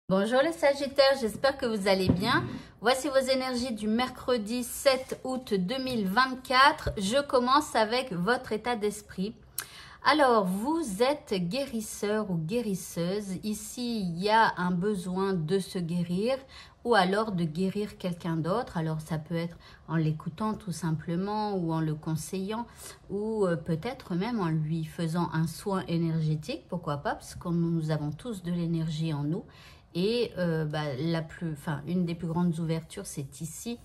Bonjour les Sagittaires, j'espère que vous allez bien. Voici vos énergies du mercredi 7 août 2024. Je commence avec votre état d'esprit. Alors, vous êtes guérisseur ou guérisseuse. Ici, il y a un besoin de se guérir ou alors de guérir quelqu'un d'autre. Alors, ça peut être en l'écoutant tout simplement ou en le conseillant ou peut-être même en lui faisant un soin énergétique. Pourquoi pas? Parce que nous avons tous de l'énergie en nous. Et une des plus grandes ouvertures, c'est ici,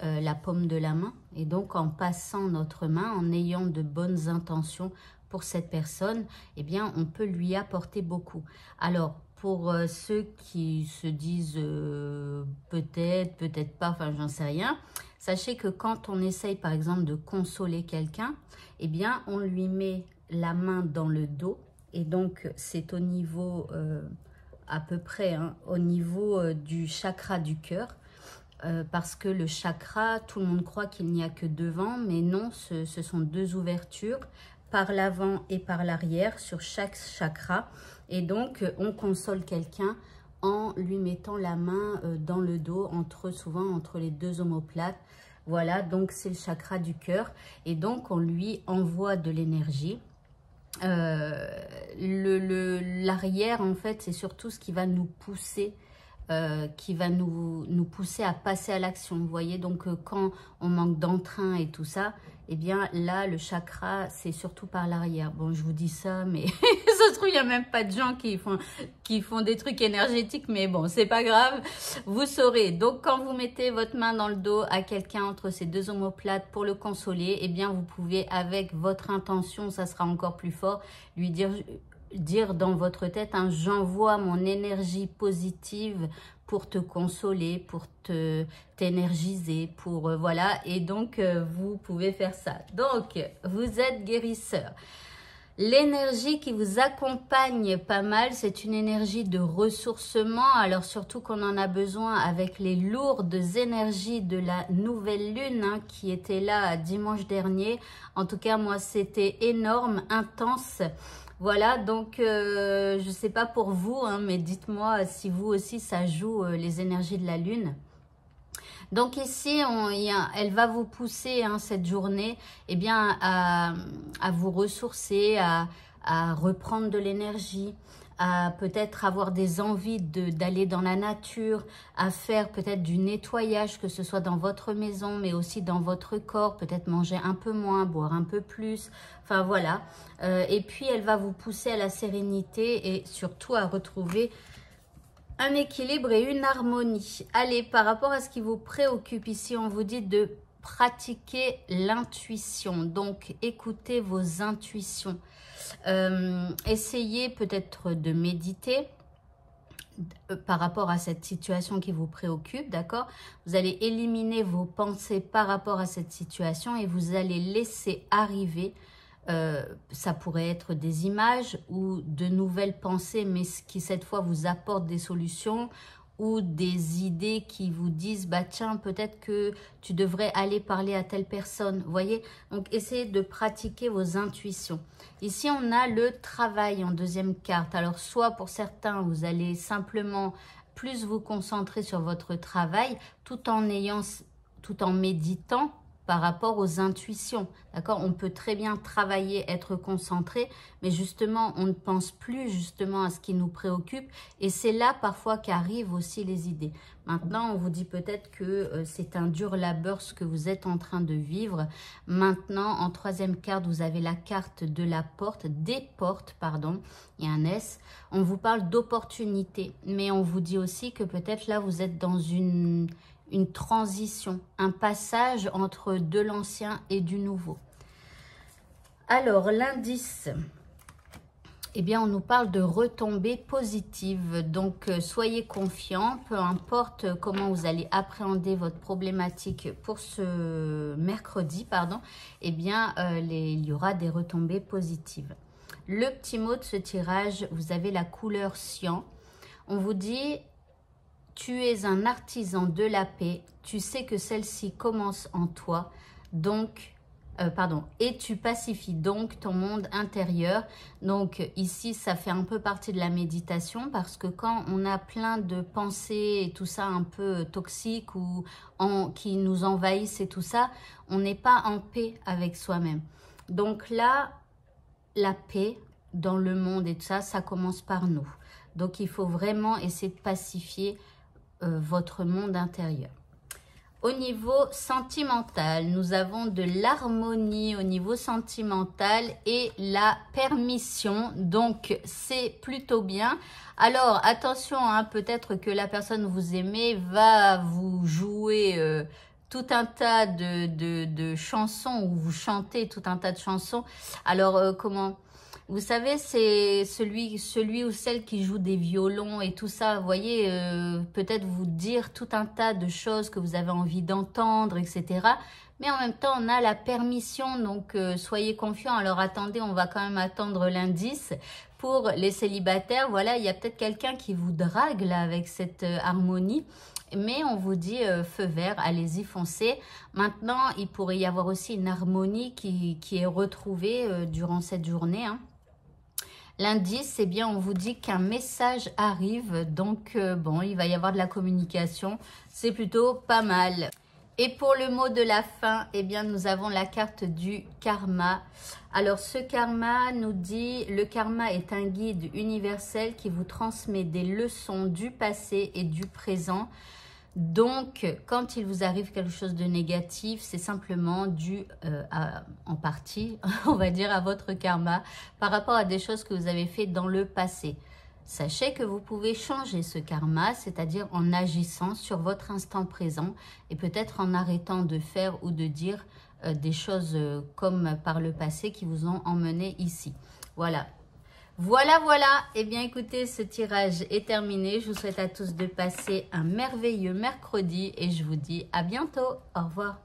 la paume de la main. Et donc, en passant notre main, en ayant de bonnes intentions pour cette personne, eh bien, on peut lui apporter beaucoup. Alors, pour ceux qui se disent peut-être, peut-être pas, enfin, j'en sais rien, sachez que quand on essaye, par exemple, de consoler quelqu'un, eh bien, on lui met la main dans le dos. Et donc, c'est au niveau... à peu près, hein, au niveau du chakra du cœur, parce que le chakra, tout le monde croit qu'il n'y a que devant, mais non, ce sont deux ouvertures, par l'avant et par l'arrière, sur chaque chakra. Et donc, on console quelqu'un en lui mettant la main dans le dos, souvent entre les deux omoplates. Voilà, donc c'est le chakra du cœur. Et donc, on lui envoie de l'énergie. L'arrière, en fait, c'est surtout ce qui va nous pousser, qui va nous pousser à passer à l'action. Vous voyez, donc quand on manque d'entrain et tout ça, eh bien là, le chakra, c'est surtout par l'arrière. Bon, je vous dis ça, mais ça se trouve, il n'y a même pas de gens qui font des trucs énergétiques, mais bon, c'est pas grave, vous saurez. Donc, quand vous mettez votre main dans le dos à quelqu'un entre ces deux omoplates pour le consoler, eh bien, vous pouvez, avec votre intention, ça sera encore plus fort, lui dire dans votre tête, hein, j'envoie mon énergie positive pour te consoler, pour t'énergiser, pour voilà. Et donc, vous pouvez faire ça. Donc, vous êtes guérisseur. L'énergie qui vous accompagne pas mal, c'est une énergie de ressourcement. Alors, surtout qu'on en a besoin avec les lourdes énergies de la nouvelle lune hein, qui était là dimanche dernier. En tout cas, moi, c'était énorme, intense. Voilà, donc je ne sais pas pour vous, hein, mais dites-moi si vous aussi ça joue les énergies de la lune. Donc ici, elle va vous pousser hein, cette journée eh bien, à vous ressourcer, à reprendre de l'énergie, à peut-être avoir des envies d'aller dans la nature, à faire peut-être du nettoyage, que ce soit dans votre maison, mais aussi dans votre corps, peut-être manger un peu moins, boire un peu plus, enfin voilà. Et puis, elle va vous pousser à la sérénité et surtout à retrouver un équilibre et une harmonie. Allez, par rapport à ce qui vous préoccupe ici, on vous dit de pratiquer l'intuition. Donc, écoutez vos intuitions. Essayez peut-être de méditer par rapport à cette situation qui vous préoccupe, d'accord? Vous allez éliminer vos pensées par rapport à cette situation et vous allez laisser arriver, ça pourrait être des images ou de nouvelles pensées, mais qui cette fois vous apportent des solutions ou des idées qui vous disent, bah tiens, peut-être que tu devrais aller parler à telle personne, vous voyez? Donc, essayez de pratiquer vos intuitions. Ici, on a le travail en deuxième carte. Alors, soit pour certains, vous allez simplement plus vous concentrer sur votre travail tout en méditant par rapport aux intuitions, d'accord? On peut très bien travailler, être concentré, mais justement, on ne pense plus justement à ce qui nous préoccupe et c'est là parfois qu'arrivent aussi les idées. Maintenant, on vous dit peut-être que c'est un dur labeur ce que vous êtes en train de vivre. Maintenant, en troisième carte, vous avez la carte de la porte, des portes, pardon, il y a un S. On vous parle d'opportunité, mais on vous dit aussi que peut-être là, vous êtes dans une transition, un passage entre de l'ancien et du nouveau. Alors, l'indice, eh bien, on nous parle de retombées positives. Donc, soyez confiants, peu importe comment vous allez appréhender votre problématique pour ce mercredi, pardon, eh bien, il y aura des retombées positives. Le petit mot de ce tirage, vous avez la couleur cyan. On vous dit... Tu es un artisan de la paix, tu sais que celle-ci commence en toi, donc et tu pacifies donc ton monde intérieur. Donc ici, ça fait un peu partie de la méditation parce que quand on a plein de pensées et tout ça un peu toxiques ou qui nous envahissent et tout ça, on n'est pas en paix avec soi-même. Donc là, la paix dans le monde et tout ça, ça commence par nous. Donc il faut vraiment essayer de pacifier votre monde intérieur. Au niveau sentimental, nous avons de l'harmonie au niveau sentimental et la permission. Donc, c'est plutôt bien. Alors, attention, hein, peut-être que la personne que vous aimez va vous jouer tout un tas de chansons ou vous chantez tout un tas de chansons. Alors, comment... Vous savez, c'est celui ou celle qui joue des violons et tout ça. Vous voyez, peut-être vous dire tout un tas de choses que vous avez envie d'entendre, etc. Mais en même temps, on a la permission, donc soyez confiants. Alors attendez, on va quand même attendre l'indice. Pour les célibataires, voilà, il y a peut-être quelqu'un qui vous drague là avec cette harmonie. Mais on vous dit feu vert, allez-y, foncez. Maintenant, il pourrait y avoir aussi une harmonie qui est retrouvée durant cette journée, hein. L'indice, c'est bien, on vous dit qu'un message arrive, donc bon, il va y avoir de la communication, c'est plutôt pas mal. Et pour le mot de la fin, eh bien, nous avons la carte du karma. Alors, ce karma nous dit, le karma est un guide universel qui vous transmet des leçons du passé et du présent. Donc, quand il vous arrive quelque chose de négatif, c'est simplement dû en partie, on va dire, à votre karma par rapport à des choses que vous avez fait dans le passé. Sachez que vous pouvez changer ce karma, c'est-à-dire en agissant sur votre instant présent et peut-être en arrêtant de faire ou de dire des choses comme par le passé qui vous ont emmené ici. Voilà. Voilà. Eh bien, écoutez, ce tirage est terminé. Je vous souhaite à tous de passer un merveilleux mercredi et je vous dis à bientôt. Au revoir.